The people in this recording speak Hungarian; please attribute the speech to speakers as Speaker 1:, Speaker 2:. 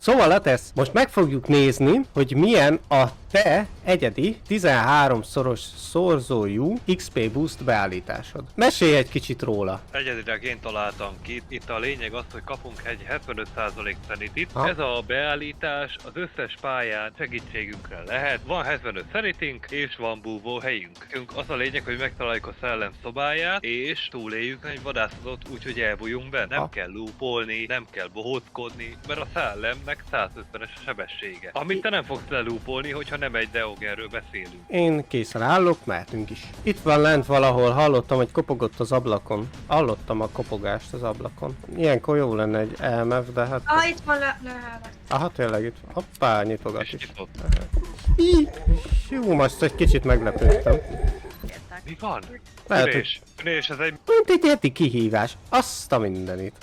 Speaker 1: Szóval Latesz, most meg fogjuk nézni, hogy milyen a te egyedi 13-szoros szorzójú XP boost beállításod. Mesélj egy kicsit róla.
Speaker 2: Egyedileg én találtam ki. Itt a lényeg az, hogy kapunk egy 75% szenitit.
Speaker 1: Ha?
Speaker 2: Ez a beállítás az összes pályán segítségünkre lehet. Van 75 szenitink, és van búvó helyünk. Nekünk az a lényeg, hogy megtaláljuk a szellem szobáját, és túléljük egy vadászatot, úgyhogy elbújjunk be. Nem
Speaker 1: Ha?
Speaker 2: kell lúpolni, nem kell bohóckodni, mert a szellemnek 150-es a sebessége. Amit te nem fogsz lelúpolni, hogyha nem egy Deogerről beszélünk.
Speaker 1: Én készen állok, mehetünk is. Itt van lent valahol, hallottam, hogy kopogott az ablakon. Hallottam a kopogást az ablakon. Ilyenkor jó lenne egy EMF, de hát...
Speaker 3: Itt van lehetett.
Speaker 1: Aha, tényleg itt van. Hoppá, nyitogat
Speaker 2: És
Speaker 1: is.
Speaker 2: nyitott.
Speaker 1: Jó, most egy kicsit meglepődtem.
Speaker 2: Mi van?
Speaker 1: Lehet, hogy
Speaker 2: Ürés, ez egy...
Speaker 1: mint egy heti kihívás. Azt a mindenit.